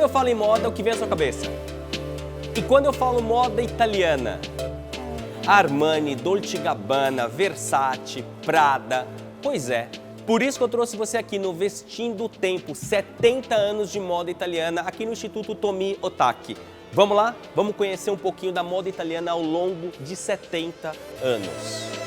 eu falo em moda, o que vem à sua cabeça? E quando eu falo moda italiana? Armani, Dolce & Gabbana, Versace, Prada. Pois é, por isso que eu trouxe você aqui no Vestindo o Tempo, 70 anos de moda italiana, aqui no Instituto Tomi Otaki. Vamos lá? Vamos conhecer um pouquinho da moda italiana ao longo de 70 anos.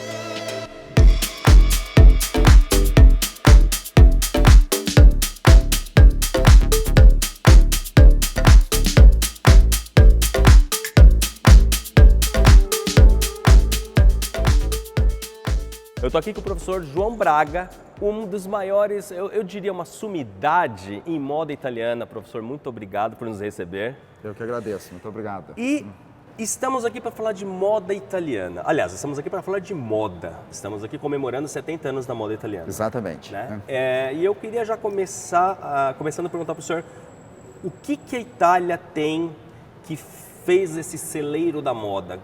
Eu estou aqui com o professor João Braga, um dos maiores, eu diria uma sumidade em moda italiana. Professor, muito obrigado por nos receber. Eu que agradeço, muito obrigado. E estamos aqui para falar de moda italiana. Aliás, estamos aqui para falar de moda. Estamos aqui comemorando 70 anos da moda italiana. Exatamente. Né? E eu queria já começando a perguntar para o senhor, o que a Itália tem que fez esse celeiro da moda?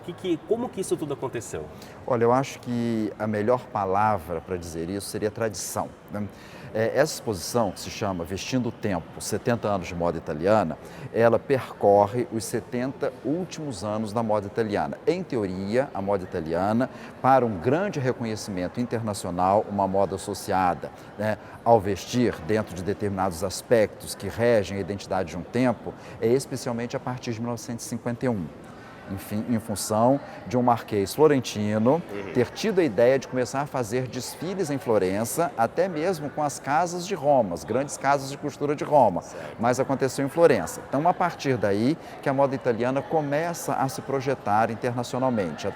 Como que isso tudo aconteceu? Olha, eu acho que a melhor palavra para dizer isso seria tradição, né? Essa exposição, que se chama Vestindo o Tempo, 70 anos de moda italiana, ela percorre os 70 últimos anos da moda italiana. Em teoria, a moda italiana, para um grande reconhecimento internacional, uma moda associada, né, ao vestir dentro de determinados aspectos que regem a identidade de um tempo, é especialmente a partir de 1951. Enfim, em função de um marquês florentino ter tido a ideia de começar a fazer desfiles em Florença, até mesmo com as casas de Roma, as grandes casas de costura de Roma, mas aconteceu em Florença. Então, a partir daí que a moda italiana começa a se projetar internacionalmente,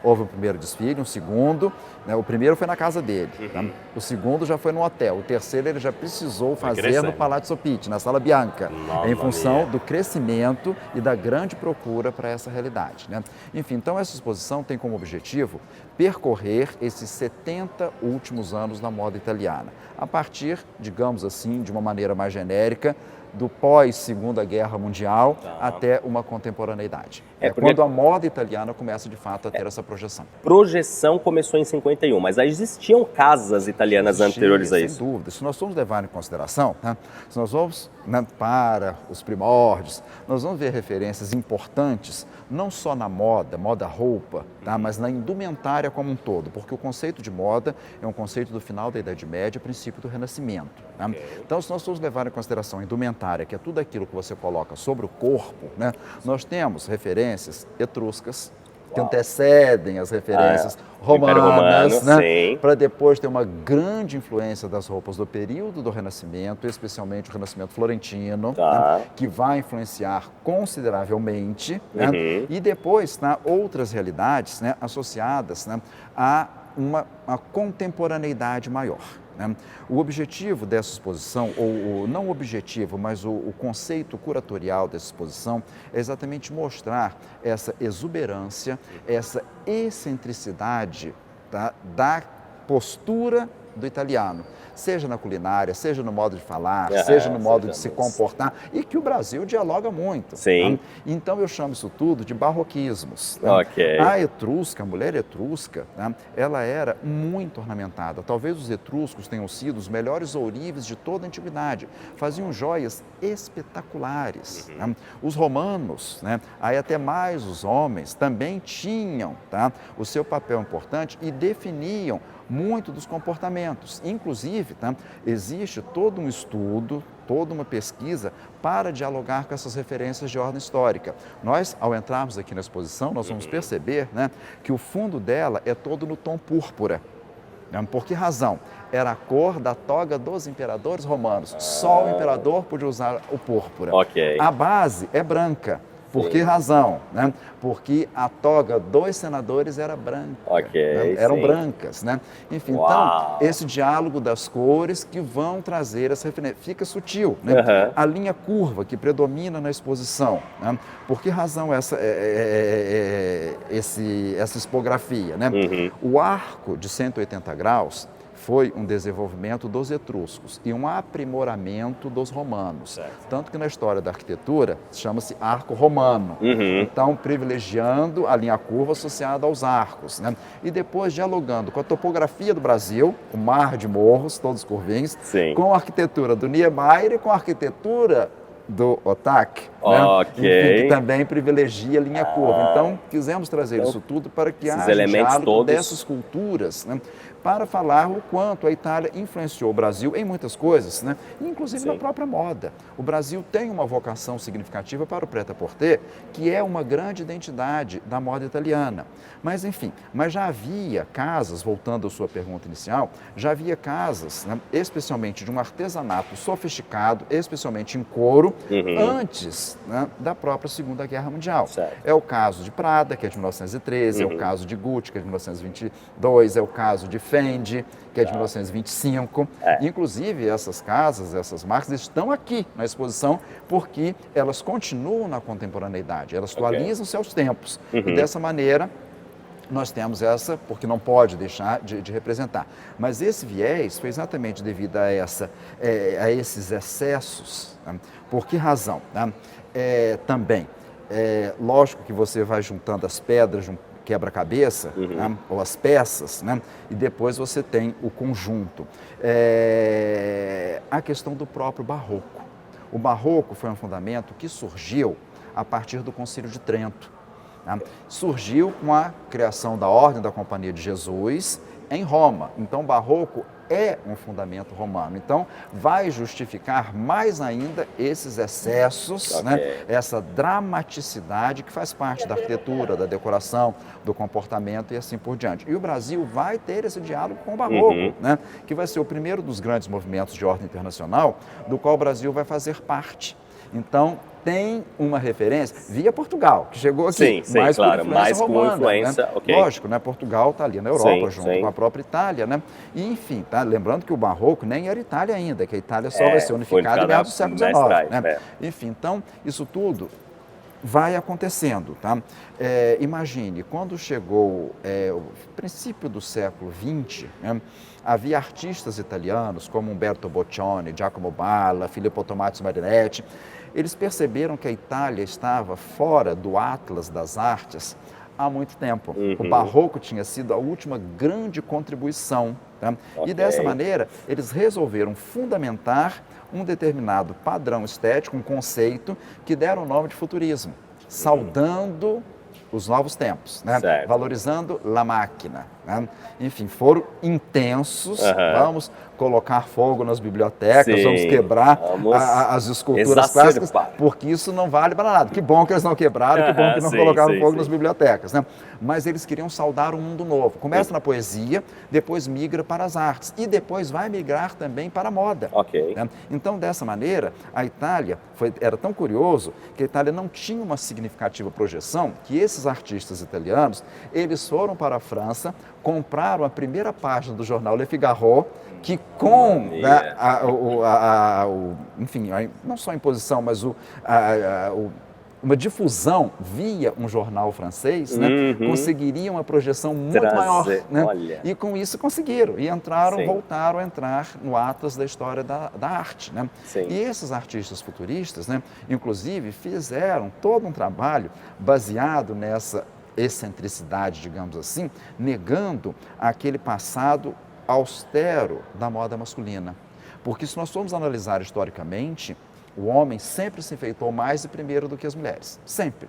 houve o primeiro desfile, um segundo, né, o primeiro foi na casa dele, né, o segundo já foi no hotel, o terceiro ele já precisou fazer no Palazzo Pitti, na Sala Bianca, em função do crescimento e da grande procura para essa realidade, né? Enfim, então essa exposição tem como objetivo percorrer esses 70 últimos anos da moda italiana, a partir, digamos assim, de uma maneira mais genérica, do pós-Segunda Guerra Mundial até uma contemporaneidade. Quando a moda italiana começa, de fato, a ter essa projeção. Projeção começou em 51, mas já existiam casas italianas anteriores a isso? Sem dúvida. Se nós formos levar em consideração, né, se nós vamos, né, para os primórdios, nós vamos ver referências importantes, não só na moda roupa, tá, mas na indumentária como um todo, porque o conceito de moda é um conceito do final da Idade Média, princípio do Renascimento. Né? Então, se nós formos levar em consideração a indumentária, que é tudo aquilo que você coloca sobre o corpo, né, nós temos referências etruscas, que antecedem as referências romanas, né? Para depois ter uma grande influência das roupas do período do Renascimento, especialmente o Renascimento florentino, né? Que vai influenciar consideravelmente, né? E depois, né, outras realidades, né, associadas, né, a uma contemporaneidade maior. O objetivo dessa exposição, ou não o objetivo, mas o conceito curatorial dessa exposição é exatamente mostrar essa exuberância, essa excentricidade, tá, da postura do italiano, seja na culinária, seja no modo de falar, seja no modo de se comportar, e que o Brasil dialoga muito. Sim. Tá? Então eu chamo isso tudo de barroquismos. Tá? A etrusca, a mulher etrusca, tá, ela era muito ornamentada. Talvez os etruscos tenham sido os melhores ourives de toda a antiguidade. Faziam joias espetaculares. Tá? Os romanos, né, aí até mais os homens, também tinham, tá, o seu papel importante e definiam muito dos comportamentos. Inclusive, tá, existe todo um estudo, toda uma pesquisa para dialogar com essas referências de ordem histórica. Nós, ao entrarmos aqui na exposição, nós vamos perceber, né, que o fundo dela é todo no tom púrpura. Por que razão? Era a cor da toga dos imperadores romanos. Só o imperador podia usar o púrpura. A base é branca. Por que razão? Né? Porque a toga dos senadores era branca, né? Eram brancas. Né? Enfim, então, esse diálogo das cores que vão trazer essa referência. Fica sutil. Né? A linha curva que predomina na exposição. Né? Por que razão essa expografia? Né? O arco de 180 graus foi um desenvolvimento dos etruscos e um aprimoramento dos romanos. Tanto que na história da arquitetura chama-se arco romano. Então, privilegiando a linha curva associada aos arcos. Né? E depois dialogando com a topografia do Brasil, o mar de morros, todos curvinhos, com a arquitetura do Niemeyer e com a arquitetura do OTAC, Ok. enfim, que também privilegia a linha curva. Então, quisemos trazer isso tudo para que haja diálogo todos dessas culturas, para falar o quanto a Itália influenciou o Brasil em muitas coisas, inclusive na própria moda. O Brasil tem uma vocação significativa para o prêt-à-porter, que é uma grande identidade da moda italiana. Mas, enfim, já havia casas, voltando à sua pergunta inicial, já havia casas, especialmente de um artesanato sofisticado, especialmente em couro, antes da própria Segunda Guerra Mundial. Certo. É o caso de Prada, que é de 1913, é o caso de Gucci, que é de 1922, é o caso de Fendi, que é de 1925. Inclusive, essas casas, essas marcas estão aqui na exposição porque elas continuam na contemporaneidade, elas atualizam-se aos tempos. E dessa maneira, nós temos essa, porque não pode deixar de representar. Mas esse viés foi exatamente devido a esses excessos. Por que razão? Também, lógico que você vai juntando as pedras de um quebra-cabeça, ou as peças, e depois você tem o conjunto. A questão do próprio barroco. O barroco foi um fundamento que surgiu a partir do Concílio de Trento. Surgiu com a criação da Ordem da Companhia de Jesus em Roma. Então, o barroco é um fundamento romano. Então, vai justificar mais ainda esses excessos, essa dramaticidade que faz parte da arquitetura, da decoração, do comportamento e assim por diante. E o Brasil vai ter esse diálogo com o barroco, que vai ser o primeiro dos grandes movimentos de ordem internacional, do qual o Brasil vai fazer parte. Então, tem uma referência via Portugal, que chegou aqui, sim, mais claro, por influência mais romana, com influência, Lógico, Portugal está ali na Europa, Sim, junto com a própria Itália, E, enfim, lembrando que o barroco nem era Itália ainda, que a Itália só vai ser unificada em meados do século XIX. Enfim, então, isso tudo vai acontecendo, imagine, quando chegou o princípio do século XX, havia artistas italianos como Umberto Boccioni, Giacomo Balla, Filippo Tomaso Marinetti. Eles perceberam que a Itália estava fora do Atlas das artes há muito tempo. O barroco tinha sido a última grande contribuição. E dessa maneira, eles resolveram fundamentar um determinado padrão estético, um conceito, que deram o nome de futurismo, saudando os novos tempos, valorizando la máquina. Enfim, foram intensos, vamos colocar fogo nas bibliotecas, vamos quebrar as esculturas clássicas, porque isso não vale para nada. Que bom que eles não quebraram, que bom que não colocaram fogo nas bibliotecas. Mas eles queriam saudar um mundo novo. Começa na poesia, depois migra para as artes e depois vai migrar também para a moda. Então, dessa maneira, a Itália era tão curioso que a Itália não tinha uma significativa projeção que esses artistas italianos, eles foram para a França, compraram a primeira página do jornal Le Figaro, que com enfim, não só a imposição, mas uma difusão via um jornal francês, conseguiriam uma projeção muito maior. E com isso conseguiram, e voltaram a entrar no Atlas da história da arte. E esses artistas futuristas, inclusive, fizeram todo um trabalho baseado nessa excentricidade, digamos assim, negando aquele passado austero da moda masculina. Porque se nós formos analisar historicamente, o homem sempre se enfeitou mais e primeiro do que as mulheres. Sempre.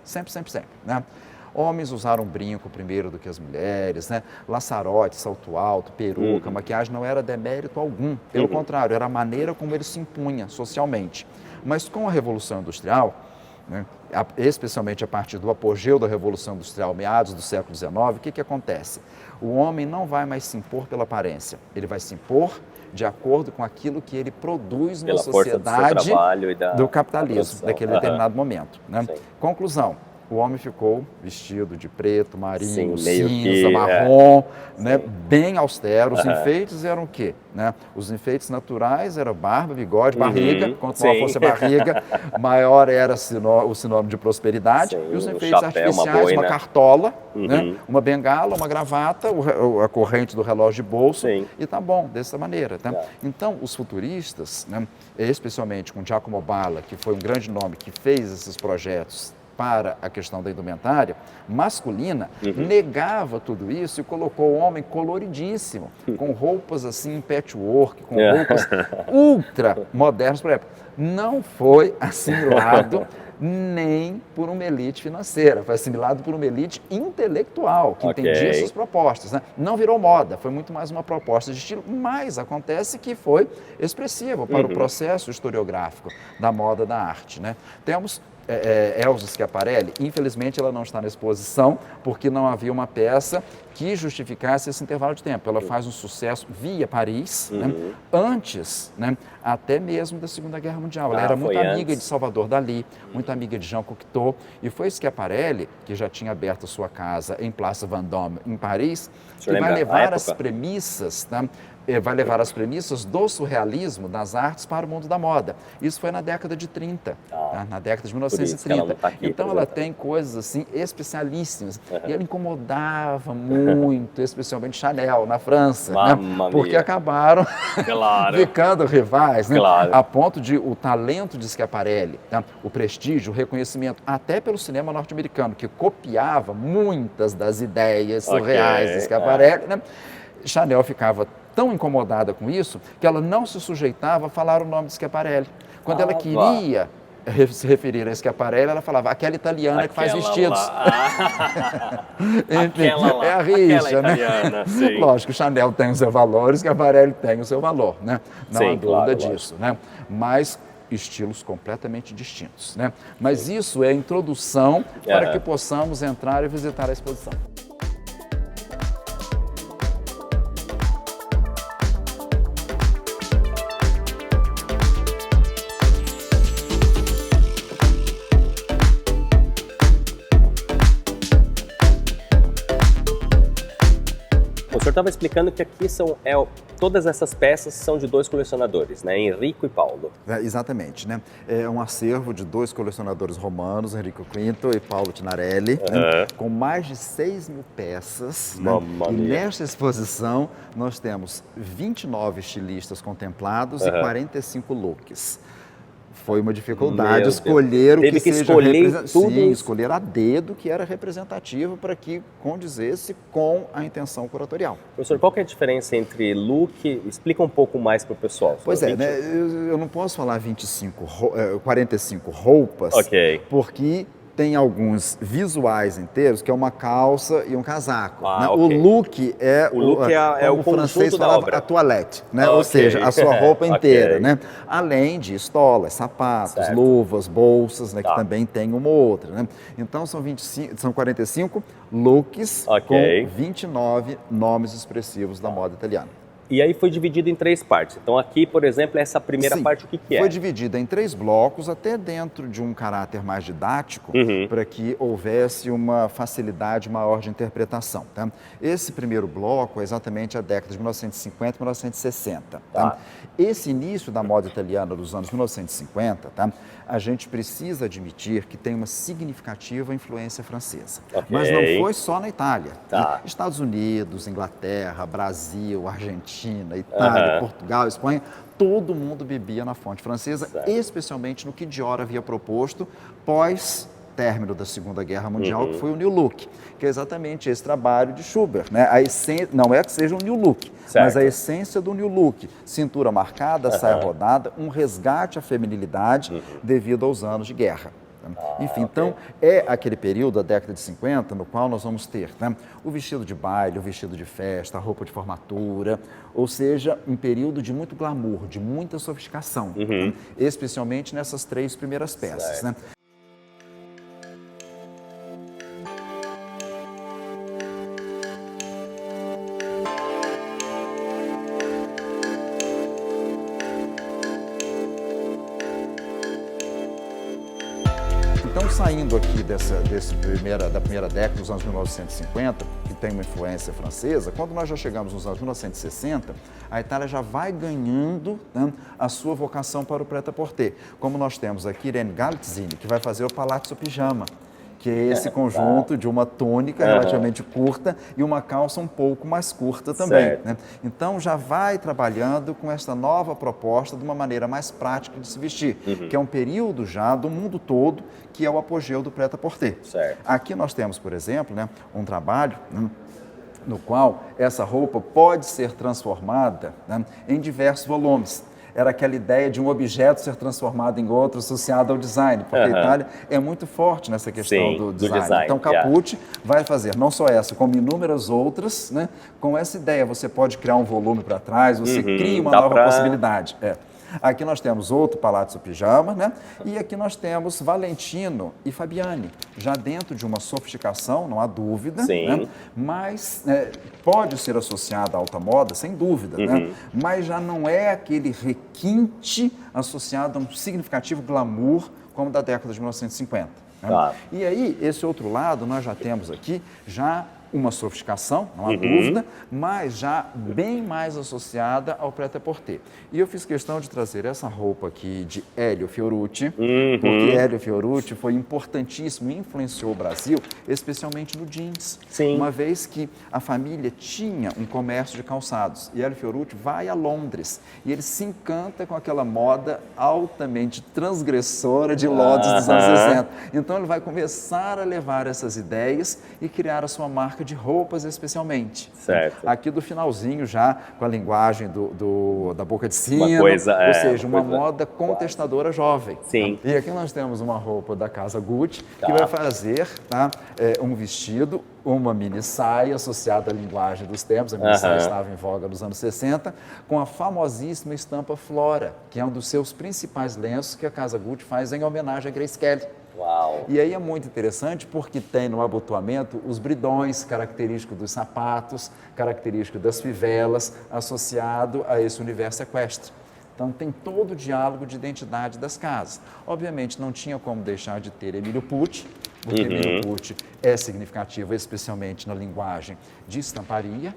Homens usaram brinco primeiro do que as mulheres, laçarote, salto alto, peruca, maquiagem não era demérito algum. Pelo contrário, era a maneira como ele se impunha socialmente. Mas com a Revolução Industrial, especialmente a partir do apogeu da Revolução Industrial, meados do século XIX, o que acontece? O homem não vai mais se impor pela aparência, ele vai se impor de acordo com aquilo que ele produz na sociedade do capitalismo, daquele determinado momento. Conclusão, o homem ficou vestido de preto, marinho, cinza, marrom, bem austero. Os enfeites eram o quê? Os enfeites naturais eram barba, bigode, barriga. Quanto maior fosse a barriga, maior era o sinônimo de prosperidade. E os enfeites artificiais, uma cartola, uma bengala, uma gravata, a corrente do relógio de bolso, e tá bom, dessa maneira. Então, os futuristas, especialmente com Giacomo Balla, que foi um grande nome que fez esses projetos para a questão da indumentária masculina, negava tudo isso e colocou o homem coloridíssimo, com roupas assim em patchwork, com roupas ultra modernas para a época. Não foi assimilado nem por uma elite financeira, foi assimilado por uma elite intelectual, que entendia suas propostas, né? Não virou moda, foi muito mais uma proposta de estilo, mas acontece que foi expressivo para o processo historiográfico da moda da arte, né? Temos Elsa Schiaparelli, infelizmente ela não está na exposição, porque não havia uma peça que justificasse esse intervalo de tempo. Ela faz um sucesso via Paris, né? Antes, né? Até mesmo da Segunda Guerra Mundial. Ela era muito amiga de Salvador Dalí, muito amiga de Jean Cocteau, e foi Schiaparelli, que já tinha aberto a sua casa em Place Vendôme, em Paris, que vai levar as premissas, né? Vai levar as premissas do surrealismo das artes para o mundo da moda. Isso foi na década de 30, tá? Na década de 1930. Então ela tem coisas assim especialíssimas. E ela incomodava muito, especialmente Chanel, na França, né? Porque acabaram ficando rivais, né? A ponto de o talento de Schiaparelli, né? O prestígio, o reconhecimento, até pelo cinema norte-americano, que copiava muitas das ideias surreais de Schiaparelli, né? Chanel ficava tão incomodada com isso que ela não se sujeitava a falar o nome de Schiaparelli. Quando ela queria se referir a Schiaparelli, ela falava aquela italiana que faz vestidos. Enfim, é a rixa, né? Lógico, Chanel tem o seu valor, Schiaparelli tem o seu valor, né? Não há dúvida disso, né? Mas estilos completamente distintos, né? Mas isso é a introdução para que possamos entrar e visitar a exposição. O senhor estava explicando que aqui todas essas peças são de dois colecionadores, né? Enrico e Paulo. Exatamente, né? É um acervo de dois colecionadores romanos, Enrico Quinto e Paulo Tinarelli, né? Com mais de 6.000 peças. Né? E nesta exposição nós temos 29 estilistas contemplados e 45 looks. Foi uma dificuldade escolher o que seja representativo. Sim, escolher a dedo que era representativo para que condizesse com a intenção curatorial. Professor, qual que é a diferença entre look? Explica um pouco mais para o pessoal. Pois é, né? Eu não posso falar 45 roupas, porque tem alguns visuais inteiros, que é uma calça e um casaco. Né? O look é o francês falava, a toilette, né? Ou seja, a sua roupa inteira. Né? Além de estolas, sapatos, luvas, bolsas, né? Que também tem uma ou outra. Né? Então são 45 looks com 29 nomes expressivos da moda italiana. E aí foi dividido em 3 partes. Então aqui, por exemplo, essa primeira parte, o que é? Foi dividida em 3 blocos, até dentro de um caráter mais didático, para que houvesse uma facilidade maior de interpretação. Tá? Esse primeiro bloco é exatamente a década de 1950 e 1960. Tá? Esse início da moda italiana dos anos 1950, tá? A gente precisa admitir que tem uma significativa influência francesa. Mas não foi só na Itália. Né? Estados Unidos, Inglaterra, Brasil, Argentina, Itália, Portugal, Espanha, todo mundo bebia na fonte francesa, especialmente no que Dior havia proposto pós-término da Segunda Guerra Mundial, que foi o New Look, que é exatamente esse trabalho de Schubert. Né? A essência, não é que seja um New Look, mas a essência do New Look. Cintura marcada, saia rodada, um resgate à feminilidade devido aos anos de guerra. Enfim, então é aquele período da década de 50 no qual nós vamos ter, né, o vestido de baile, o vestido de festa, a roupa de formatura, ou seja, um período de muito glamour, de muita sofisticação, né, especialmente nessas 3 primeiras peças. Né? Então, saindo aqui da primeira década, dos anos 1950, que tem uma influência francesa, quando nós já chegamos nos anos 1960, a Itália já vai ganhando, né, a sua vocação para o prêt-à-porter. Como nós temos aqui Irene Galitzini, que vai fazer o Palazzo Pigiama, que é esse conjunto de uma túnica relativamente curta e uma calça um pouco mais curta também. Né? Então já vai trabalhando com essa nova proposta de uma maneira mais prática de se vestir, que é um período já do mundo todo, que é o apogeu do prêt-à-porter. Aqui nós temos, por exemplo, né, um trabalho no qual essa roupa pode ser transformada, né, em diversos volumes. Era aquela ideia de um objeto ser transformado em outro associado ao design, porque a Itália é muito forte nessa questão do design. Então, Capucci vai fazer não só essa, como inúmeras outras, né? Com essa ideia, você pode criar um volume para trás, você cria uma nova possibilidade. Aqui nós temos outro Palazzo Pigiama, né? E aqui nós temos Valentino e Fabiani, já dentro de uma sofisticação, não há dúvida, né? Mas pode ser associada à alta moda, sem dúvida, né? Mas já não é aquele requinte associado a um significativo glamour como da década de 1950. Né? E aí, esse outro lado, nós já temos aqui já uma sofisticação, não há dúvida, mas já bem mais associada ao prêt-à-porter. E eu fiz questão de trazer essa roupa aqui de Elio Fiorucci, porque Elio Fiorucci foi importantíssimo e influenciou o Brasil, especialmente no jeans. Uma vez que a família tinha um comércio de calçados. E Elio Fiorucci vai a Londres e ele se encanta com aquela moda altamente transgressora de Londres dos anos 60. Então ele vai começar a levar essas ideias e criar a sua marca de roupas especialmente. Aqui do finalzinho já com a linguagem da boca de sino, ou seja, uma moda contestadora jovem. E aqui nós temos uma roupa da casa Gucci que vai fazer um vestido, uma mini saia associada à linguagem dos tempos, a mini saia estava em voga nos anos 60, com a famosíssima estampa Flora, que é um dos seus principais lenços que a casa Gucci faz em homenagem a Grace Kelly. E aí é muito interessante porque tem no abotoamento os bridões, característico dos sapatos, característico das fivelas, associado a esse universo equestre. Então tem todo o diálogo de identidade das casas. Obviamente não tinha como deixar de ter Emílio Pucci, porque Emílio Pucci é significativo, especialmente na linguagem de estamparia,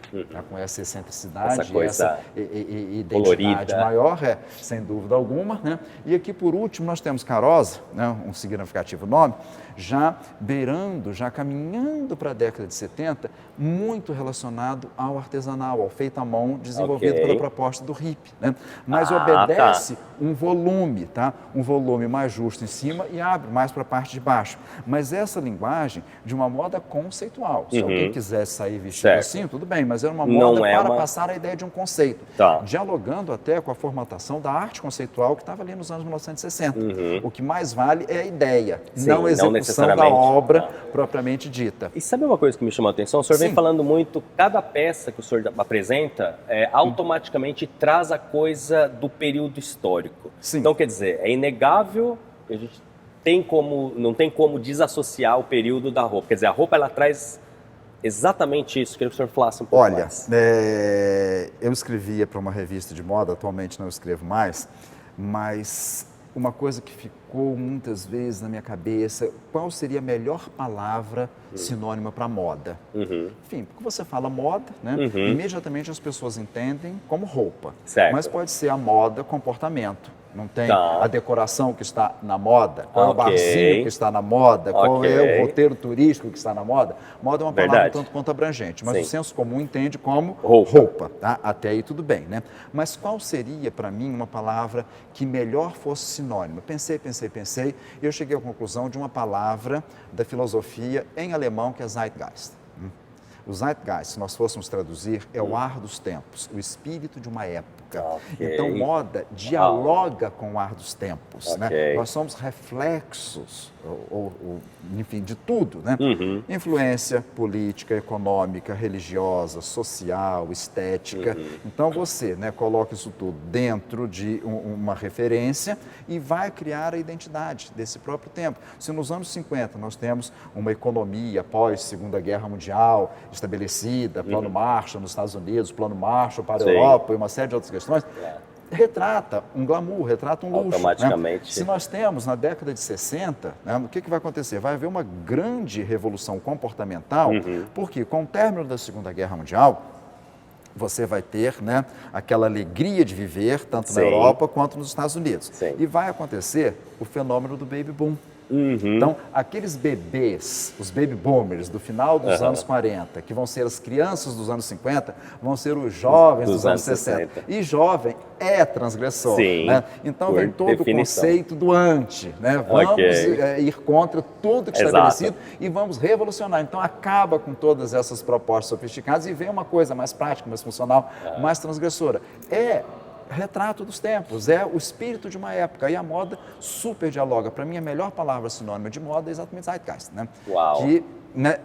com essa excentricidade, essa identidade maior, sem dúvida alguma. Né? E aqui, por último, nós temos Carosa, né, um significativo nome, já beirando, já caminhando para a década de 70, muito relacionado ao artesanal, ao feito à mão, desenvolvido pela proposta do hippie. Né? Mas obedece um volume, um volume mais justo em cima e abre mais para a parte de baixo. Mas essa linguagem de uma moda conceitual. Se alguém quisesse sair vestido assim, tudo bem, mas era uma moda para passar a ideia de um conceito. Dialogando até com a formatação da arte conceitual que estava ali nos anos 1960. O que mais vale é a ideia, não a execução da obra propriamente dita. E sabe uma coisa que me chamou a atenção? O senhor vem falando muito, cada peça que o senhor apresenta automaticamente traz a coisa do período histórico. Então, quer dizer, é inegável que a gente não tem como desassociar o período da roupa. Quer dizer, a roupa ela traz exatamente isso. Queria que o senhor falasse um pouco mais. Eu escrevia para uma revista de moda, atualmente não escrevo mais, mas uma coisa que ficou muitas vezes na minha cabeça, qual seria a melhor palavra sinônima para moda? Enfim, porque você fala moda, né? Imediatamente as pessoas entendem como roupa, mas pode ser a moda comportamento. Não tem a decoração que está na moda, qual é o barzinho que está na moda, qual é o roteiro turístico que está na moda. Moda é uma palavra tanto quanto abrangente, mas o senso comum entende como roupa. Até aí tudo bem, né? Mas qual seria para mim uma palavra que melhor fosse sinônima? Pensei, e eu cheguei à conclusão de uma palavra da filosofia em alemão que é Zeitgeist. O Zeitgeist, se nós fôssemos traduzir, é o ar dos tempos, o espírito de uma época. Então, moda dialoga com o ar dos tempos. Né? Nós somos reflexos, enfim, de tudo. Né? Influência política, econômica, religiosa, social, estética. Então, você coloca isso tudo dentro de uma referência e vai criar a identidade desse próprio tempo. Se nos anos 50 nós temos uma economia pós-Segunda Guerra Mundial estabelecida, Plano Marshall nos Estados Unidos, Plano Marshall para a Europa e uma série de outras questões, retrata um glamour, retrata um luxo. Automaticamente. Né? Se nós temos na década de 60, o que vai acontecer? Vai haver uma grande revolução comportamental, porque com o término da Segunda Guerra Mundial, você vai ter aquela alegria de viver, tanto na Europa quanto nos Estados Unidos. E vai acontecer o fenômeno do baby boom. Então, aqueles bebês, os baby boomers do final dos anos 40, que vão ser as crianças dos anos 50, vão ser os jovens dos anos 60. E jovem é transgressor. Sim, né? Então, vem todo o conceito do anti. Né? Vamos ir contra tudo que é estabelecido e vamos revolucionar. Então, acaba com todas essas propostas sofisticadas e vem uma coisa mais prática, mais funcional, mais transgressora. É retrato dos tempos, é o espírito de uma época. E a moda super dialoga. Para mim, a melhor palavra sinônima de moda é exatamente Zeitgeist, né? Uau. Que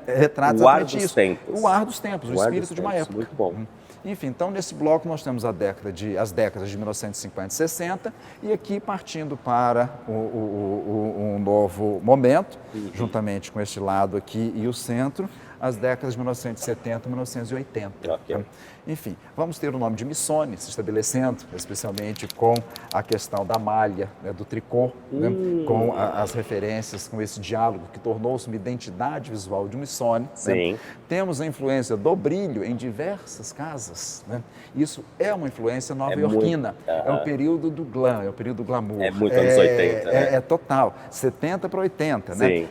retrata exatamente isso. Tempos. O ar dos tempos, o espírito de uma época. Muito bom. Enfim, então nesse bloco nós temos as décadas de 1950 e 60 e aqui partindo para um novo momento, juntamente com este lado aqui e o centro, as décadas de 1970 e 1980. Okay. Enfim, vamos ter o nome de Missoni se estabelecendo, especialmente com a questão da malha, né, do tricô, né, com as referências, com esse diálogo que tornou-se uma identidade visual de Missoni. Né. Temos a influência do brilho em diversas casas. Né. Isso é uma influência nova-iorquina. É o período do glam, é o período do glamour. É muito anos 80. Né? É total, 70 para 80. Sim. Né.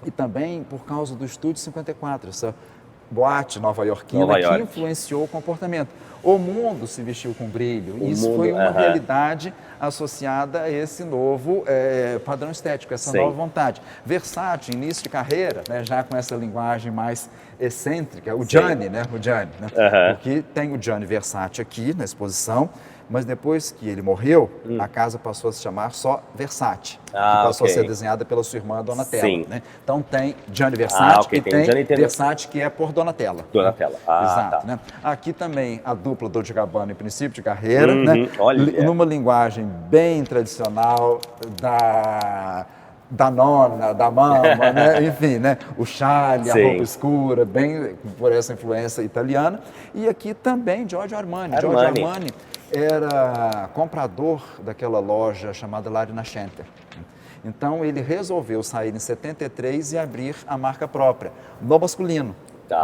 E também por causa do Estúdio 54, essa boate nova-iorquina que influenciou o comportamento. O mundo se vestiu com brilho e isso foi uma realidade associada a esse novo padrão estético, essa nova vontade. Versace, início de carreira, né, já com essa linguagem mais excêntrica, o Gianni, né? O Gianni, né? Porque tem o Gianni Versace aqui na exposição, mas depois que ele morreu, a casa passou a se chamar só Versace, que passou a ser desenhada pela sua irmã Donatella. Né? Então tem Gianni Versace e tem Versace que é por Donatella. Donatella. Exato. Né? Aqui também a dupla Dolce & Gabbana em princípio de carreira, né? Numa linguagem bem tradicional da nona, da mama, né? Enfim, né? O chale, a roupa escura, bem por essa influência italiana. E aqui também Giorgio Armani. Giorgio Armani era comprador daquela loja chamada Lari Nascenter. Então, ele resolveu sair em 73 e abrir a marca própria, no masculino.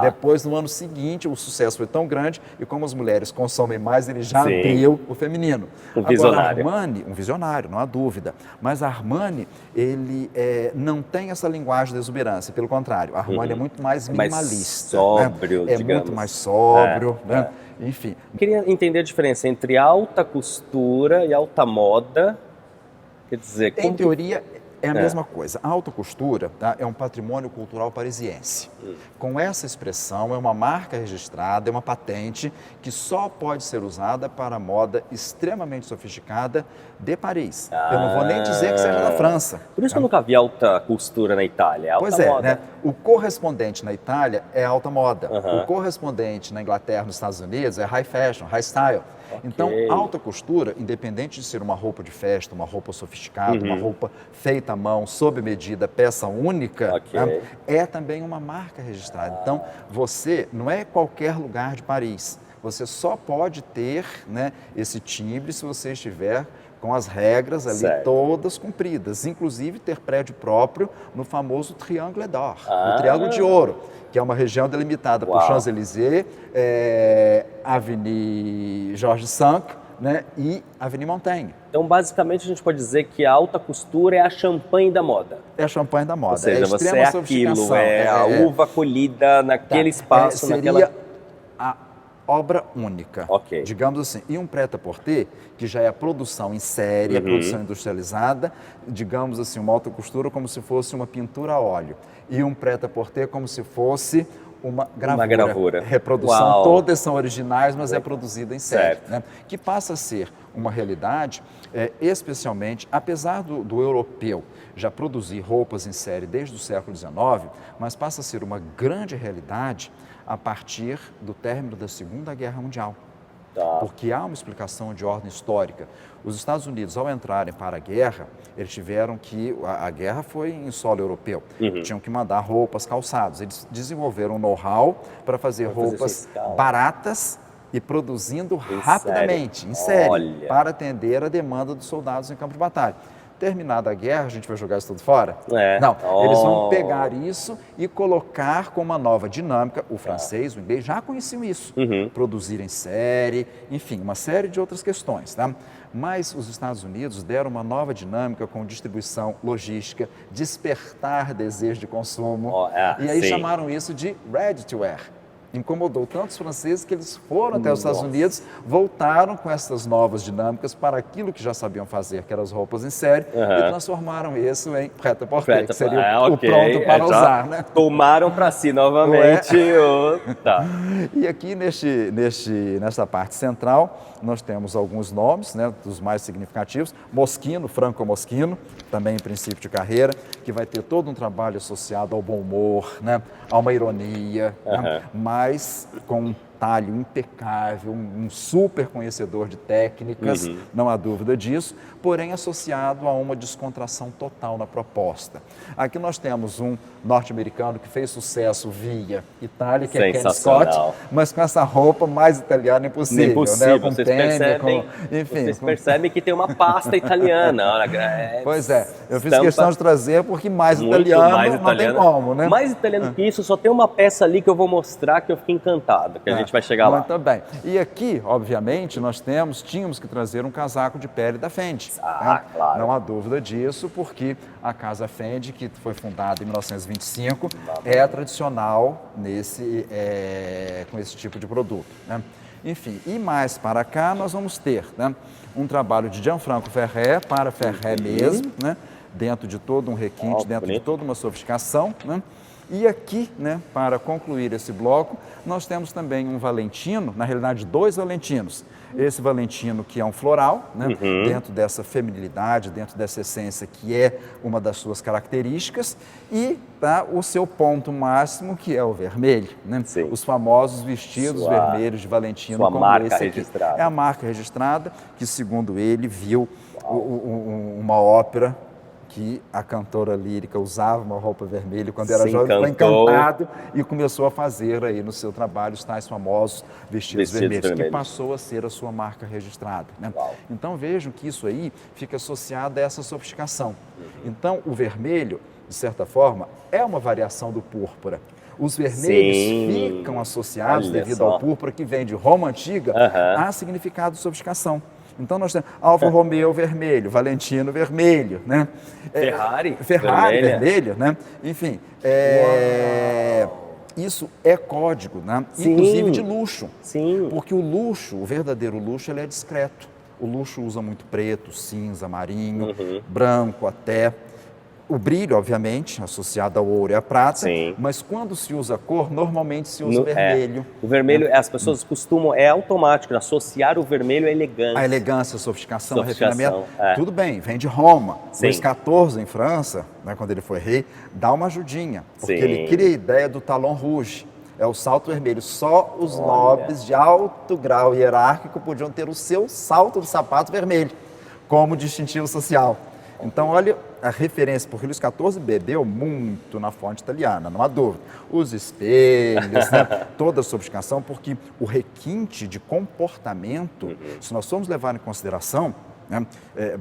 Depois, no ano seguinte, o sucesso foi tão grande e como as mulheres consomem mais, ele já abriu o feminino. Visionário. Agora, Armani, um visionário, não há dúvida. Mas Armani, ele não tem essa linguagem de exuberância. Pelo contrário, Armani é muito mais minimalista. Mais sóbrio, né? digamos. Muito mais sóbrio, né? Enfim. Eu queria entender a diferença entre alta costura e alta moda. Quer dizer, em teoria, é a mesma coisa. A alta costura é um patrimônio cultural parisiense. Com essa expressão, é uma marca registrada, é uma patente que só pode ser usada para a moda extremamente sofisticada de Paris. Eu não vou nem dizer que seja da França. Por isso que eu nunca vi alta costura na Itália, alta moda. Né? O correspondente na Itália é alta moda. O correspondente na Inglaterra, nos Estados Unidos, é high fashion, high style. Então, alta costura, independente de ser uma roupa de festa, uma roupa sofisticada, uma roupa feita à mão, sob medida, peça única, né, é também uma marca registrada. Então, você não é qualquer lugar de Paris. Você só pode ter, né, esse timbre se você estiver com as regras ali todas cumpridas, inclusive ter prédio próprio no famoso Triangle d'Or, o Triângulo de Ouro, que é uma região delimitada por Champs-Élysées, Avenue Georges V, né, e Avenue Montaigne. Então, basicamente, a gente pode dizer que a alta costura é a champanhe da moda. É a champanhe da moda. Ou seja, você é aquilo, a uva colhida naquele espaço, seria a obra única, digamos assim. E um prêt-à-porter, que já é a produção em série, a produção industrializada, digamos assim, uma alta costura como se fosse uma pintura a óleo. E um prêt-à-porter como se fosse uma gravura. Reprodução, todas são originais, mas é produzida em série. Né? Que passa a ser uma realidade, especialmente, apesar do europeu já produzir roupas em série desde o século XIX, mas passa a ser uma grande realidade a partir do término da Segunda Guerra Mundial. Porque há uma explicação de ordem histórica. Os Estados Unidos, ao entrarem para a guerra, eles tiveram que... A guerra foi em solo europeu. Tinham que mandar roupas, calçados. Eles desenvolveram um know-how para fazer roupas baratas e produzindo rapidamente, em série, para atender a demanda dos soldados em campo de batalha. terminada a guerra, a gente vai jogar isso tudo fora? É. Não, eles vão Oh. pegar isso e colocar com uma nova dinâmica. O francês, o inglês já conheciam isso. Produzir em série, enfim, uma série de outras questões, tá? Mas os Estados Unidos deram uma nova dinâmica com distribuição, logística, despertar desejo de consumo. Oh, e aí sim. chamaram isso de ready to wear. Incomodou tanto os franceses que eles foram até os Estados Unidos, voltaram com essas novas dinâmicas para aquilo que já sabiam fazer, que eram as roupas em série, e transformaram isso em prêt-à-porter, que seria o ok. pronto para Já usar, né? Tomaram para si novamente. Tá. E aqui nessa parte central, nós temos alguns nomes, né, dos mais significativos. Moschino, Franco Moschino, também em princípio de carreira, que vai ter todo um trabalho associado ao bom humor, né, a uma ironia, né, mas com um talho impecável, um super conhecedor de técnicas, não há dúvida disso, porém associado a uma descontração total na proposta. Aqui nós temos um norte-americano que fez sucesso via Itália, que é Ken Sensacional. Scott, mas com essa roupa mais italiana impossível, Impossível. né? Com Vocês penne, percebem, enfim. vocês percebem que tem uma pasta italiana. Olha, Pois é, eu fiz estampa questão de trazer porque mais muito italiano mais não tem italiana. como, né? Mais italiano que isso, só tem uma peça ali que eu vou mostrar que eu fiquei encantado, que a gente vai chegar lá. Muito bem. E aqui, obviamente, nós tínhamos que trazer um casaco de pele da Fendi. Ah, claro. Não há dúvida disso, porque a Casa Fendi, que foi fundada em 1925, é tradicional com esse tipo de produto, né? Enfim, e mais para cá nós vamos ter, né, um trabalho de Gianfranco Ferré, para Ferré mesmo, né, dentro de todo um requinte, dentro de bonito. toda uma sofisticação, né? E aqui, né, para concluir esse bloco, nós temos também um Valentino, na realidade 2 Valentinos. Esse Valentino que é um floral, né, dentro dessa feminilidade, dentro dessa essência que é uma das suas características, e o seu ponto máximo que é o vermelho, né? Sim. Os famosos vestidos vermelhos de Valentino, sua como marca esse aqui. registrada. É a marca registrada que, segundo ele, viu uma ópera que a cantora lírica usava uma roupa vermelha quando era Se jovem, ficou encantou. encantado e começou a fazer aí no seu trabalho os tais famosos vestidos vermelhos, que passou a ser a sua marca registrada, né? Então vejam que isso aí fica associado a essa sofisticação. Então o vermelho, de certa forma, é uma variação do púrpura. Os vermelhos ficam associados, devido ao púrpura que vem de Roma Antiga, a significado de sofisticação. Então nós temos Alfa Romeo vermelho, Valentino vermelho, né? Ferrari vermelho, né? Enfim, isso é código, né? Inclusive de luxo. Sim. Porque o luxo, o verdadeiro luxo, ele é discreto. O luxo usa muito preto, cinza, marinho, branco até. O brilho, obviamente, associado ao ouro e à prata, mas quando se usa cor, normalmente se usa vermelho. O vermelho, as pessoas costumam, é automático, associar o vermelho à elegância. A elegância, a sofisticação, o refinamento. É. Tudo bem, vem de Roma. Sim. Luís XIV, em França, né, quando ele foi rei, dá uma ajudinha, porque Sim. ele cria a ideia do talon rouge. É o salto vermelho. Só os nobres de alto grau hierárquico podiam ter o seu salto de sapato vermelho como distintivo social. Então, olha a referência, porque Luís XIV bebeu muito na fonte italiana, não há dúvida. Os espelhos, né, toda a sofisticação, porque o requinte de comportamento, se nós formos levar em consideração, né,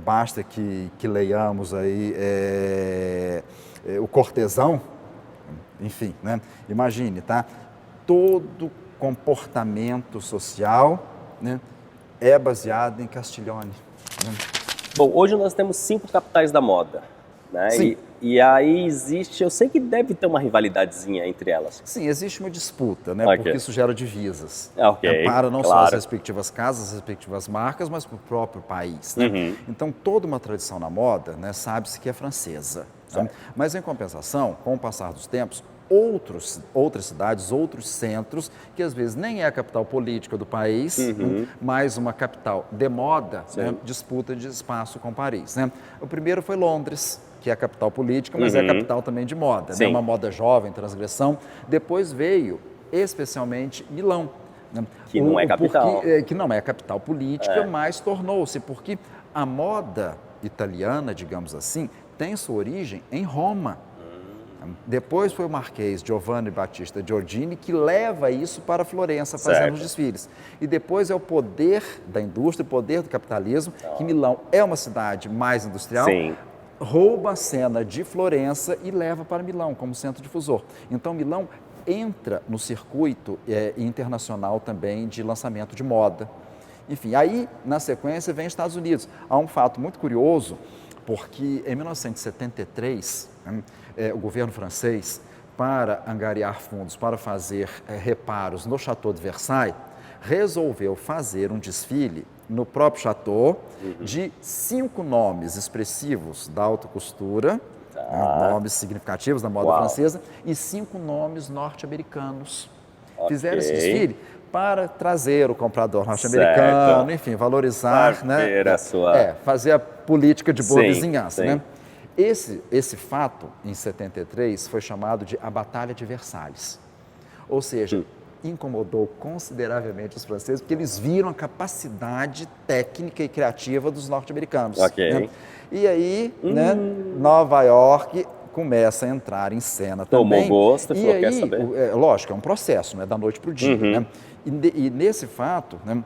basta que leiamos aí o Cortesão, enfim, né, imagine, tá? Todo comportamento social, né, é baseado em Castiglione, né? Bom, hoje nós temos 5 capitais da moda, né? Sim. E aí existe, eu sei que deve ter uma rivalidadezinha entre elas. Sim, existe uma disputa, né? Ok. Porque isso gera divisas. Ok, Para não só claro. as respectivas casas, as respectivas marcas, mas para o próprio país, né? Então, toda uma tradição na moda, né, sabe-se que é francesa, né? Mas, em compensação, com o passar dos tempos, outras cidades, outros centros, que às vezes nem é a capital política do país, né, mas uma capital de moda, né, disputa de espaço com Paris, né? O primeiro foi Londres, que é a capital política, mas é a capital também de moda, né? Uma moda jovem, transgressão. Depois veio, especialmente, Milão, né? Que não é capital. Que não é a capital política, mas tornou-se, porque a moda italiana, digamos assim, tem sua origem em Roma. Depois foi o Marquês Giovanni Battista Giorgini que leva isso para Florença, fazendo os desfiles. E depois é o poder da indústria, o poder do capitalismo, que Milão é uma cidade mais industrial, Sim. rouba a cena de Florença e leva para Milão como centro difusor. Então Milão entra no circuito internacional também de lançamento de moda. Enfim, aí na sequência vem Estados Unidos. Há um fato muito curioso, porque em 1973, o governo francês, para angariar fundos para fazer reparos no Château de Versailles, resolveu fazer um desfile no próprio Château de 5 nomes expressivos da alta costura, nomes significativos da moda francesa, e 5 nomes norte-americanos. Fizeram esse desfile para trazer o comprador norte-americano, enfim, valorizar, né, fazer a política de boa vizinhança. Né? Esse fato, em 73, foi chamado de a Batalha de Versalhes. Ou seja, incomodou consideravelmente os franceses, porque eles viram a capacidade técnica e criativa dos norte-americanos. Né? E aí, né, Nova York começa a entrar em cena também. Tomou gosto e falou, quer saber? Lógico, é um processo, não é da noite para o dia. Né? E nesse fato, né,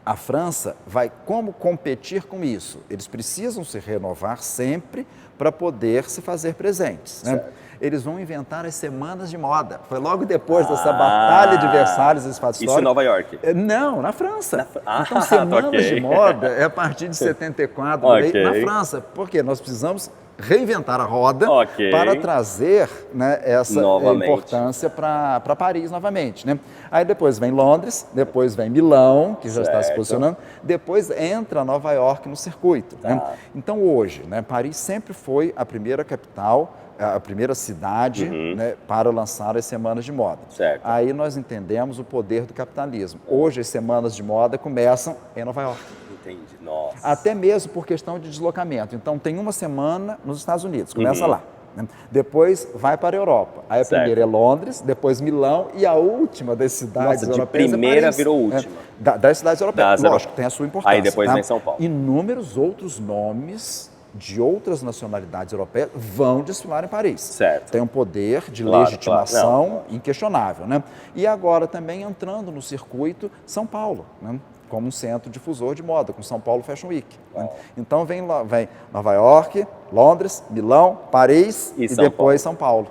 a França vai como competir com isso? Eles precisam se renovar sempre para poder se fazer presentes. Né? Eles vão inventar as semanas de moda. Foi logo depois dessa Batalha de Versalhes, esse fato histórico. Isso em Nova York? Não, na França. Então, semanas de moda é a partir de 74, na França. Porque nós precisamos reinventar a roda para trazer, né, essa importância para Paris novamente. Né? Aí depois vem Londres, depois vem Milão, que já está se posicionando, depois entra Nova York no circuito. Né? Então hoje, né, Paris sempre foi a primeira capital, a primeira cidade, né, para lançar as semanas de moda. Aí nós entendemos o poder do capitalismo. Hoje as semanas de moda começam em Nova York. Entendi. Nossa. Até mesmo por questão de deslocamento. Então tem uma semana nos Estados Unidos, começa lá. Né? Depois vai para a Europa. Aí a primeira é Londres, depois Milão e a última das cidades europeias. De primeira virou última. Das cidades europeias. Lógico, tem a sua importância. Aí depois vem São Paulo. Inúmeros outros nomes de outras nacionalidades europeias vão desfilar em Paris. Tem um poder de legitimação inquestionável. Né? E agora também entrando no circuito São Paulo, né? Como um centro difusor de moda, com São Paulo Fashion Week. Né? Então vem Nova York, Londres, Milão, Paris e depois São Paulo.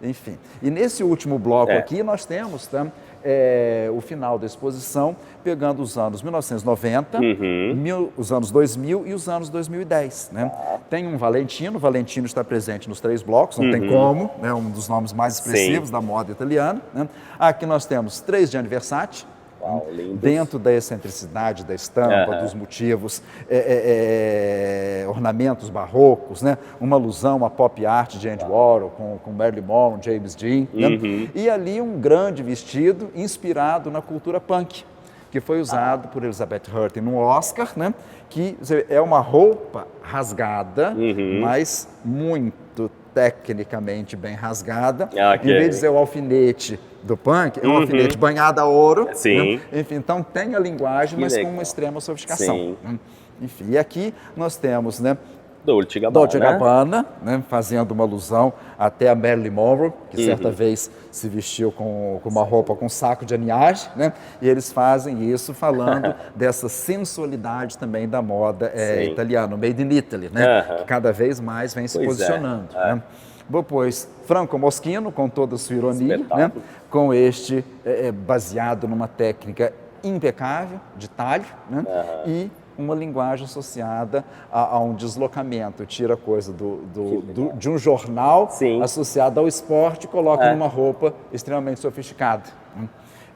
Enfim, e nesse último bloco aqui nós temos o final da exposição, pegando os anos 1990, os anos 2000 e os anos 2010. Né? Tem um Valentino, o Valentino está presente nos 3 blocos, não tem como, né? Um dos nomes mais expressivos da moda italiana. Né? Aqui nós temos 3 Gianni Versace, dentro da excentricidade da estampa, dos motivos, ornamentos barrocos, né? Uma alusão à pop art de Andy Warhol com Marilyn Monroe, James Dean. Né? E ali um grande vestido inspirado na cultura punk, que foi usado por Elizabeth Hurton no Oscar, né? Que é uma roupa rasgada, mas muito tecnicamente bem rasgada. Em vez de ser o alfinete do punk, é um alfinete banhado a ouro. Né? Enfim, então tem a linguagem, mas com uma extrema sofisticação. Né? Enfim, e aqui nós temos, né, Dolce Gabbana, né, fazendo uma alusão até a Marilyn Monroe, que certa vez se vestiu com uma roupa com saco de aniagem, né, e eles fazem isso falando dessa sensualidade também da moda italiana, made in Italy, né, que cada vez mais vem se posicionando. Né. Depois, Franco Moschino, com toda a sua ironia, né, com este baseado numa técnica impecável de talho, né, e uma linguagem associada a um deslocamento, tira coisa de um jornal associado ao esporte e coloca numa roupa extremamente sofisticada.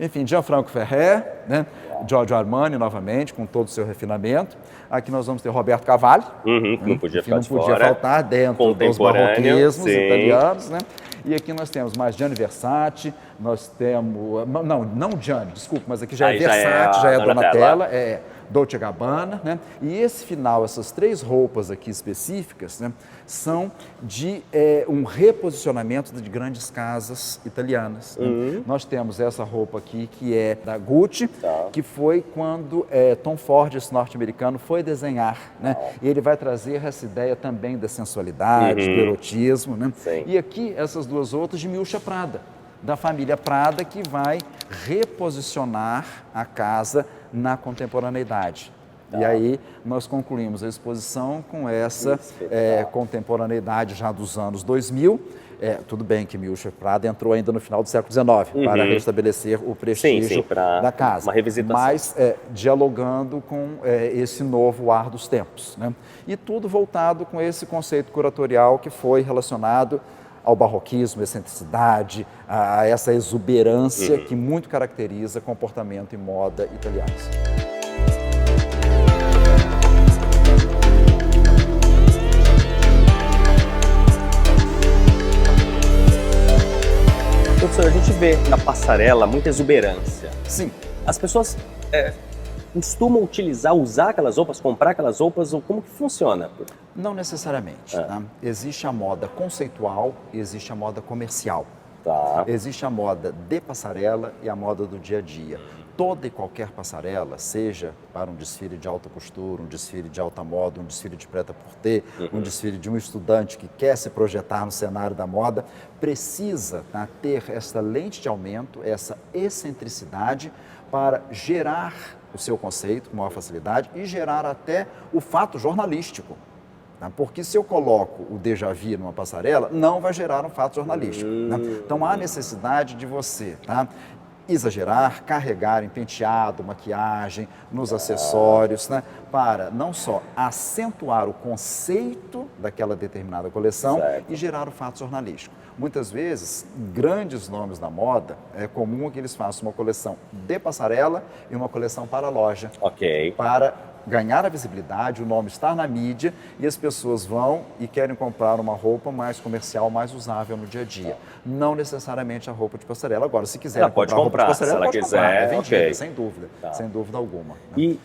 Enfim, Gianfranco Ferrer, né? Giorgio Armani, novamente, com todo o seu refinamento. Aqui nós vamos ter Roberto Cavalli, que não podia faltar dentro dos barroquismos italianos. Né? E aqui nós temos mais Gianni Versace, nós temos... Não Gianni, desculpa, mas aqui já é Versace, já é Donatella. Dolce & Gabbana, né? E esse final, essas 3 roupas aqui específicas, né, são de um reposicionamento de grandes casas italianas. Né? Nós temos essa roupa aqui que é da Gucci, que foi quando Tom Ford, esse norte-americano, foi desenhar, né? E ele vai trazer essa ideia também da sensualidade, do erotismo, né? E aqui essas 2 outras de Miúcha Prada, da família Prada, que vai reposicionar a casa na contemporaneidade. E aí nós concluímos a exposição com essa contemporaneidade já dos anos 2000. Tudo bem que Miúcha Prada entrou ainda no final do século XIX para restabelecer o prestígio da casa, uma revisitação. Mas dialogando com esse novo ar dos tempos. Né? E tudo voltado com esse conceito curatorial que foi relacionado ao barroquismo, excentricidade, a essa exuberância que muito caracteriza comportamento e moda italianos. Professor, a gente vê na passarela muita exuberância. Sim. As pessoas costumam usar aquelas roupas, comprar aquelas roupas, ou como que funciona? Não necessariamente. Tá? Existe a moda conceitual e existe a moda comercial. Existe a moda de passarela e a moda do dia a dia. Toda e qualquer passarela, seja para um desfile de alta costura, um desfile de alta moda, um desfile de prêt-à-porter, um desfile de um estudante que quer se projetar no cenário da moda, precisa ter essa lente de aumento, essa excentricidade para gerar o seu conceito com maior facilidade e gerar até o fato jornalístico. Porque se eu coloco o déjà vu numa passarela, não vai gerar um fato jornalístico. Então há necessidade de você exagerar, carregar em penteado, maquiagem, nos acessórios, para não só acentuar o conceito daquela determinada coleção e gerar o fato jornalístico. Muitas vezes, grandes nomes da moda, é comum que eles façam uma coleção de passarela e uma coleção para a loja. Para ganhar a visibilidade, o nome estar na mídia e as pessoas vão e querem comprar uma roupa mais comercial, mais usável no dia a dia. Não necessariamente a roupa de passarela. Agora, se quiser comprar roupa de passarela, pode comprar. É vendida, sem dúvida, sem dúvida alguma. E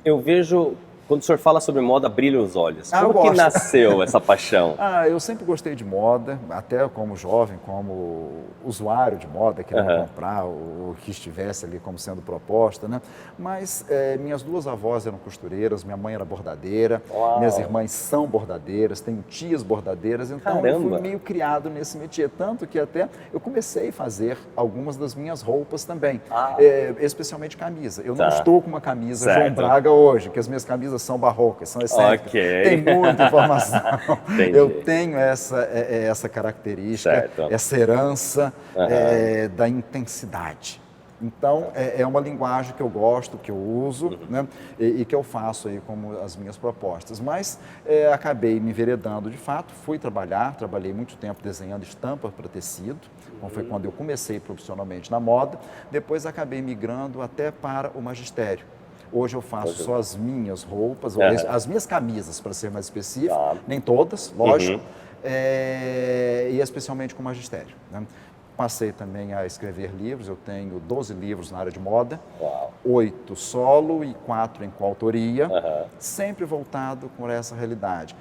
eu vejo, quando o senhor fala sobre moda, brilha os olhos. Como que nasceu essa paixão? Eu sempre gostei de moda, até como jovem, como usuário de moda, querendo comprar o que estivesse ali como sendo proposta, né? Mas minhas 2 avós eram costureiras, minha mãe era bordadeira, minhas irmãs são bordadeiras, tenho tias bordadeiras, então eu fui meio criado nesse métier, tanto que até eu comecei a fazer algumas das minhas roupas também, especialmente camisa. Eu não estou com uma camisa João Braga hoje, que as minhas camisas são barrocas, são excêntricas. Tem muita informação. Eu tenho essa característica, essa herança da intensidade. Então, é uma linguagem que eu gosto, que eu uso, né? E que eu faço aí como as minhas propostas. Mas acabei me enveredando de fato, trabalhei muito tempo desenhando estampas para tecido, foi quando eu comecei profissionalmente na moda, depois acabei migrando até para o magistério. Hoje eu faço só as minhas roupas, as minhas camisas, para ser mais específico, nem todas, lógico, e especialmente com magistério. Né? Passei também a escrever livros, eu tenho 12 livros na área de moda, 8 solo e 4 em coautoria, sempre voltado com essa realidade.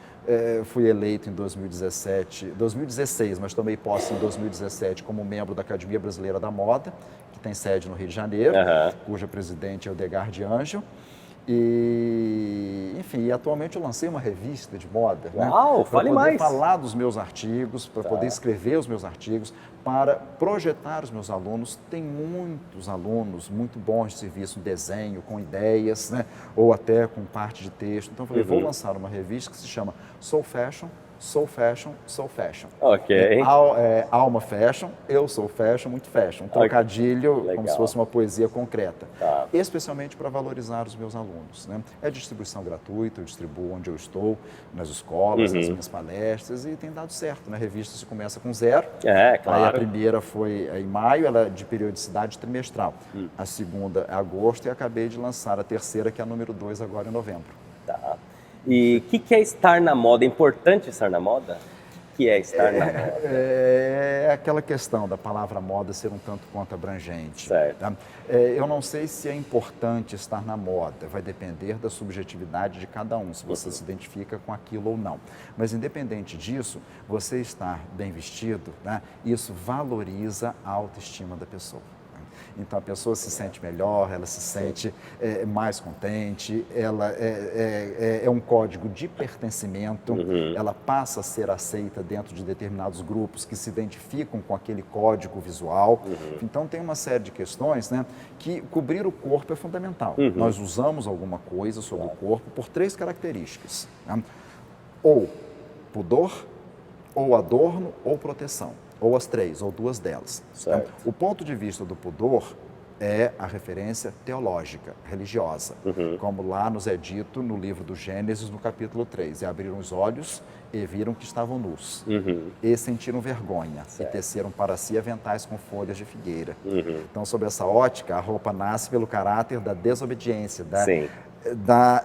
Fui eleito em 2016, mas tomei posse em 2017 como membro da Academia Brasileira da Moda, que tem sede no Rio de Janeiro, cuja presidente é o Edgar de Angel. E, enfim, atualmente eu lancei uma revista de moda, Uau, fale mais. Para poder falar dos meus artigos, para poder escrever os meus artigos, para projetar os meus alunos. Tem muitos alunos muito bons de serviço, desenho, com ideias, né? Ou até com parte de texto. Então eu falei, vou lançar uma revista que se chama Soul Fashion, Soul Fashion, Soul Fashion. Alma Fashion, eu sou fashion, muito fashion. Um trocadilho, como se fosse uma poesia concreta. Especialmente para valorizar os meus alunos. Né? É distribuição gratuita, eu distribuo onde eu estou, nas escolas, nas minhas palestras, e tem dado certo. Né? A revista se começa com 0. Aí a primeira foi em maio, ela é de periodicidade trimestral. A segunda é agosto e acabei de lançar a terceira, que é a número 2, agora em novembro. E o que é estar na moda? É importante estar na moda? que é estar na moda? É aquela questão da palavra moda ser um tanto quanto abrangente. Certo. Tá? Eu não sei se é importante estar na moda, vai depender da subjetividade de cada um, se você se identifica com aquilo ou não. Mas independente disso, você estar bem vestido, né, isso valoriza a autoestima da pessoa. Então a pessoa se sente melhor, ela se sente mais contente, ela é um código de pertencimento, ela passa a ser aceita dentro de determinados grupos que se identificam com aquele código visual. Então tem uma série de questões, né, que cobrir o corpo é fundamental. Nós usamos alguma coisa sobre o corpo por 3 características, né? Ou pudor, ou adorno, ou proteção. Ou as 3, ou 2 delas. Então, o ponto de vista do pudor é a referência teológica, religiosa, como lá nos é dito no livro do Gênesis, no capítulo 3. E abriram os olhos e viram que estavam nus, e sentiram vergonha, e teceram para si aventais com folhas de figueira. Então, sob essa ótica, a roupa nasce pelo caráter da desobediência, da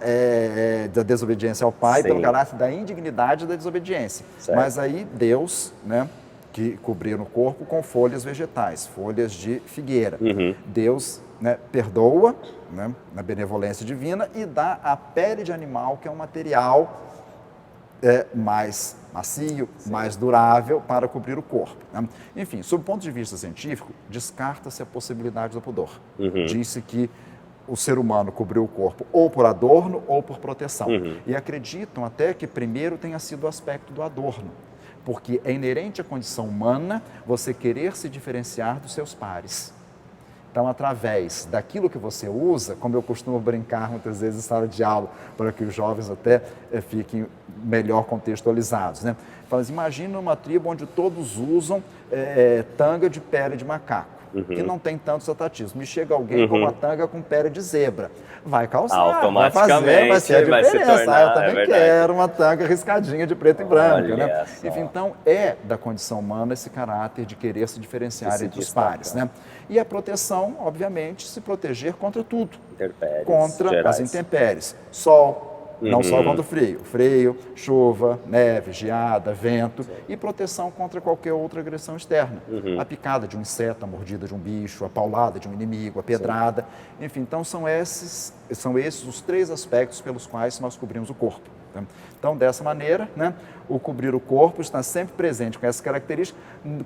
desobediência ao pai, pelo caráter da indignidade da desobediência. Mas aí Deus, né, que cobriram o corpo com folhas vegetais, folhas de figueira. Deus, né, perdoa, né, na benevolência divina, e dá a pele de animal, que é um material mais macio, mais durável para cobrir o corpo. Né? Enfim, sob o ponto de vista científico, descarta-se a possibilidade do pudor. Disse que o ser humano cobriu o corpo ou por adorno ou por proteção. E acreditam até que primeiro tenha sido o aspecto do adorno, porque é inerente à condição humana você querer se diferenciar dos seus pares. Então, através daquilo que você usa, como eu costumo brincar muitas vezes em sala de aula, para que os jovens até fiquem melhor contextualizados, né? Fala assim, imagina uma tribo onde todos usam tanga de pele de macaco, que não tem tantos atrativos. Me chega alguém com uma tanga com pele de zebra. Vai causar, vai fazer, vai ser a diferença. Eu também quero uma tanga riscadinha de preto e branco. Né? Enfim, então, é da condição humana esse caráter de querer se diferenciar entre os pares. Né? E a proteção, obviamente, se proteger contra tudo. Contra as intempéries. Sol, não só contra o frio, chuva, neve, geada, vento, e proteção contra qualquer outra agressão externa. A picada de um inseto, a mordida de um bicho, a paulada de um inimigo, a pedrada, enfim, então são esses os 3 aspectos pelos quais nós cobrimos o corpo. Né? Então, dessa maneira, né, o cobrir o corpo está sempre presente com essas características.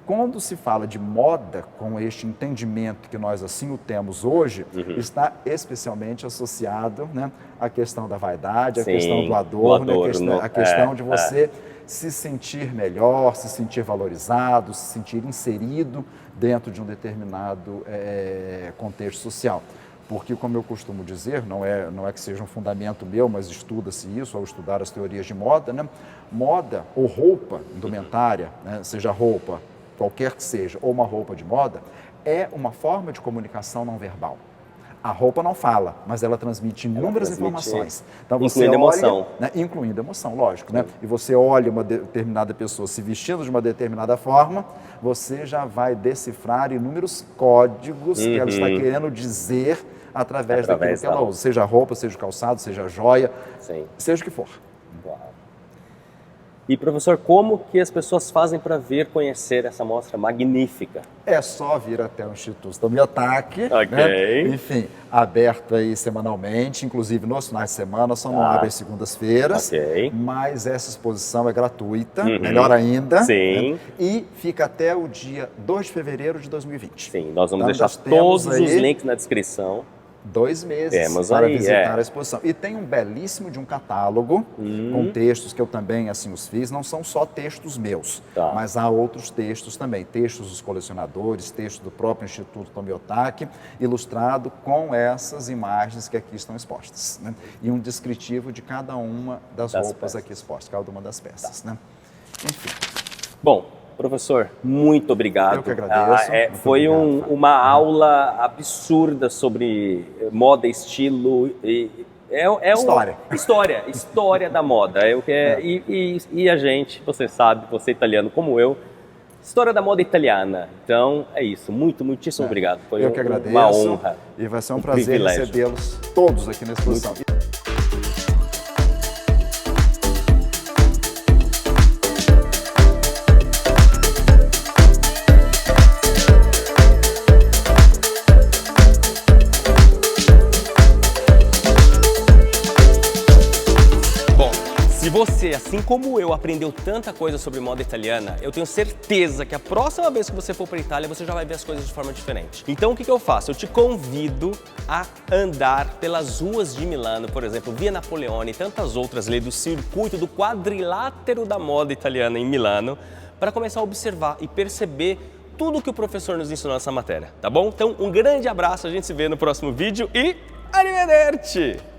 Quando se fala de moda, com este entendimento que nós assim o temos hoje, está especialmente associado, né, à questão da vaidade, à questão do adorno, a questão de você se sentir melhor, se sentir valorizado, se sentir inserido dentro de um determinado contexto social. Porque, como eu costumo dizer, não é que seja um fundamento meu, mas estuda-se isso ao estudar as teorias de moda, né? Moda ou roupa indumentária, né? Seja roupa, qualquer que seja, ou uma roupa de moda, é uma forma de comunicação não verbal. A roupa não fala, mas ela transmite inúmeras informações. Então, você incluindo olha, emoção. Né? Incluindo emoção, lógico. Né? E você olha uma determinada pessoa se vestindo de uma determinada forma, você já vai decifrar inúmeros códigos que ela está querendo dizer através daquilo que ela usa. Seja roupa, seja calçado, seja joia, seja o que for. E, professor, como que as pessoas fazem para conhecer essa mostra magnífica? É só vir até o Instituto Tomiotaki, né? Enfim, aberto aí semanalmente, inclusive nos finais de semana, só não abre às segundas-feiras, mas essa exposição é gratuita, melhor ainda, né? E fica até o dia 2 de fevereiro de 2020. Sim, nós vamos deixar todos os links na descrição. 2 meses para visitar a exposição. E tem um belíssimo de um catálogo com textos que eu também assim os fiz. Não são só textos meus, mas há outros textos também. Textos dos colecionadores, textos do próprio Instituto Tomiotaki, ilustrado com essas imagens que aqui estão expostas. Né? E um descritivo de cada uma das roupas aqui expostas, cada uma das peças. Né? Enfim. Bom, professor, muito obrigado. Eu que agradeço. Foi uma aula absurda sobre moda, estilo e história da moda. E a gente, você sabe, você é italiano como eu, história da moda italiana. Então é isso. Muitíssimo obrigado. Foi eu que agradeço, uma honra. E vai ser um prazer recebê-los todos aqui na exposição. você, assim como eu, aprendeu tanta coisa sobre moda italiana, eu tenho certeza que a próxima vez que você for para a Itália, você já vai ver as coisas de forma diferente. Então o que eu faço? Eu te convido a andar pelas ruas de Milano, por exemplo, Via Napoleone e tantas outras ali do circuito, do quadrilátero da moda italiana em Milano, para começar a observar e perceber tudo que o professor nos ensinou nessa matéria, tá bom? Então um grande abraço, a gente se vê no próximo vídeo e arrivederci!